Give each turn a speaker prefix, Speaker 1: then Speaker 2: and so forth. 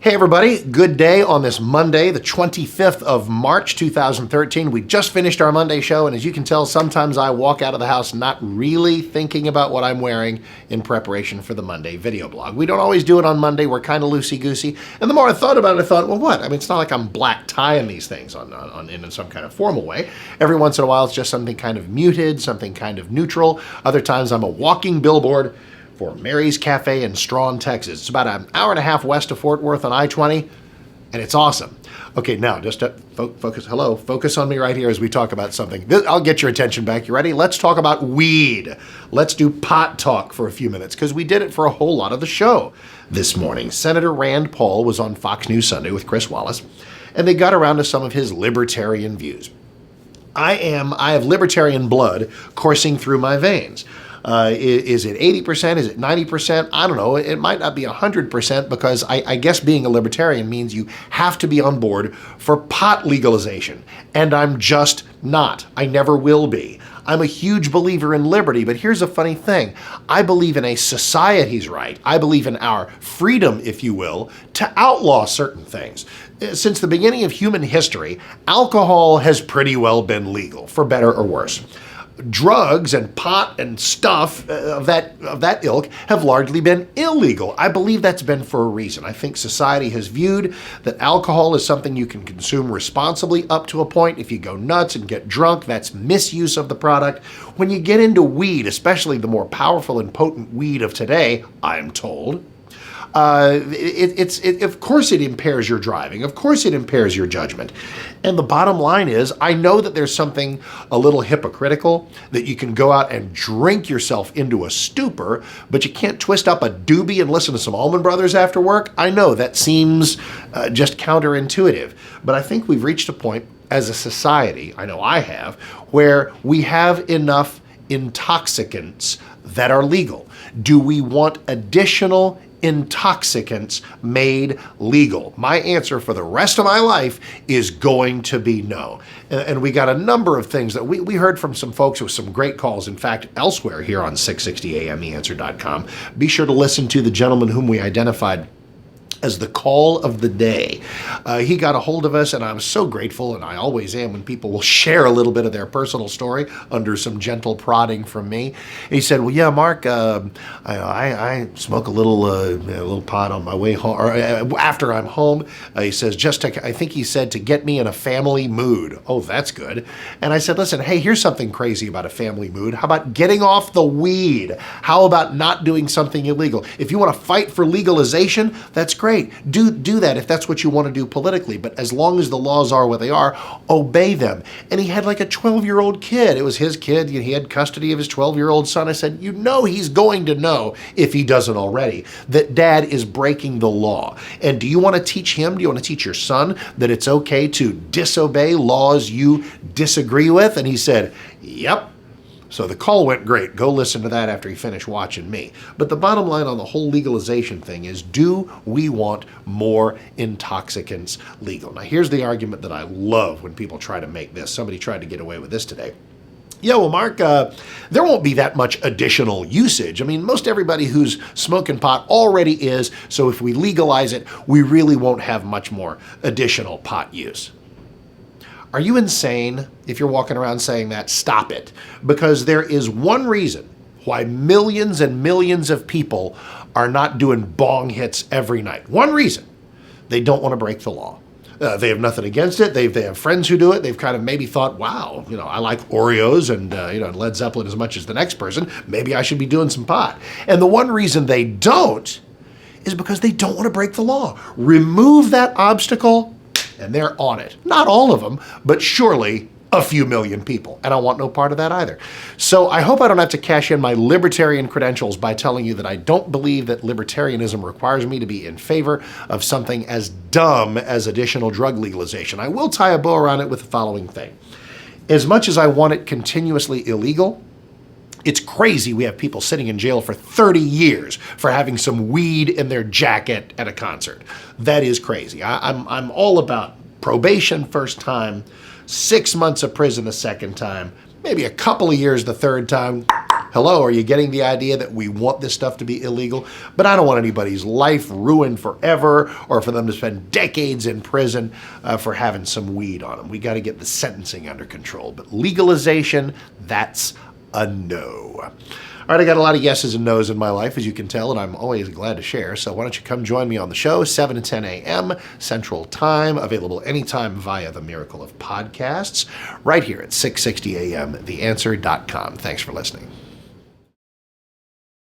Speaker 1: Hey everybody, good day on this Monday, the 25th of March, 2013. We just finished our Monday show, and as you can tell, sometimes I walk out of the house not really thinking about what I'm wearing in preparation for the Monday video blog. We don't always do it on Monday, we're kind of loosey-goosey, and the more I thought about it, I thought, well, what? I mean, it's not like I'm black tying these things in some kind of formal way. Every once in a while, it's just something kind of muted, something kind of neutral. Other times, I'm a walking billboard for Mary's Cafe in Strawn, Texas. It's about an hour and a half west of Fort Worth on I-20, and it's awesome. Okay, now just focus on me right here as we talk about something. I'll get your attention back. You ready? Let's talk about weed. Let's do pot talk for a few minutes, because we did it for a whole lot of the show this morning. Senator Rand Paul was on Fox News Sunday with Chris Wallace, and they got around to some of his libertarian views. I have libertarian blood coursing through my veins. Is it 80%? Is it 90%? I don't know. It might not be 100% because I guess being a libertarian means you have to be on board for pot legalization. And I'm just not. I never will be. I'm a huge believer in liberty, but here's a funny thing. I believe in a society's right. I believe in our freedom, if you will, to outlaw certain things. Since the beginning of human history, alcohol has pretty well been legal, for better or worse. Drugs and pot and stuff of that ilk have largely been illegal. I believe that's been for a reason. I think society has viewed that alcohol is something you can consume responsibly up to a point. If you go nuts and get drunk, that's misuse of the product. When you get into weed, especially the more powerful and potent weed of today, I'm told, of course it impairs your driving. Of course it impairs your judgment. And the bottom line is, I know that there's something a little hypocritical that you can go out and drink yourself into a stupor, but you can't twist up a doobie and listen to some Allman Brothers after work. I know that seems just counterintuitive, but I think we've reached a point as a society, I know I have, where we have enough intoxicants that are legal. Do we want additional intoxicants made legal? My answer for the rest of my life is going to be no. And we got a number of things that we heard from some folks with some great calls. In fact, elsewhere here on 660amtheanswer.com. Be sure to listen to the gentleman whom we identified as the call of the day. He got a hold of us, and I'm so grateful, and I always am when people will share a little bit of their personal story under some gentle prodding from me. And he said, well, yeah, Mark, I smoke a little pot on my way home, or after I'm home. He says, I think he said, to get me in a family mood. Oh, that's good. And I said, listen, hey, here's something crazy about a family mood. How about getting off the weed? How about not doing something illegal? If you want to fight for legalization, that's great. Do that if that's what you want to do politically, but as long as the laws are what they are, obey them. And he had like a 12-year-old kid. It was his kid. He had custody of his 12-year-old son. I said, you know he's going to know, if he doesn't already, that dad is breaking the law. And do you want to teach him, do you want to teach your son that it's okay to disobey laws you disagree with? And he said, yep. So the call went great. Go listen to that after you finish watching me. But the bottom line on the whole legalization thing is, do we want more intoxicants legal? Now, here's the argument that I love when people try to make this. Somebody tried to get away with this today. Yeah, well, Mark, there won't be that much additional usage. I mean, most everybody who's smoking pot already is, so if we legalize it, we really won't have much more additional pot use. Are you insane if you're walking around saying that? Stop it. Because there is one reason why millions and millions of people are not doing bong hits every night. One reason. They don't want to break the law. They have nothing against it. They have friends who do it. They've kind of maybe thought, wow, I like Oreos and Led Zeppelin as much as the next person. Maybe I should be doing some pot. And the one reason they don't is because they don't want to break the law. Remove that obstacle, and they're on it. Not all of them, but surely a few million people. And I want no part of that either. So I hope I don't have to cash in my libertarian credentials by telling you that I don't believe that libertarianism requires me to be in favor of something as dumb as additional drug legalization. I will tie a bow around it with the following thing. As much as I want it continuously illegal, it's crazy we have people sitting in jail for 30 years for having some weed in their jacket at a concert. That is crazy. I'm all about probation first time, 6 months of prison the second time, maybe a couple of years the third time. Hello, are you getting the idea that we want this stuff to be illegal? But I don't want anybody's life ruined forever or for them to spend decades in prison for having some weed on them. We got to get the sentencing under control. But legalization, that's a no. All right, I got a lot of yeses and nos in my life, as you can tell, and I'm always glad to share. So why don't you come join me on the show, 7 to 10 a.m. Central Time, available anytime via the Miracle of Podcasts, right here at 660 a.m. TheAnswer.com. Thanks for listening.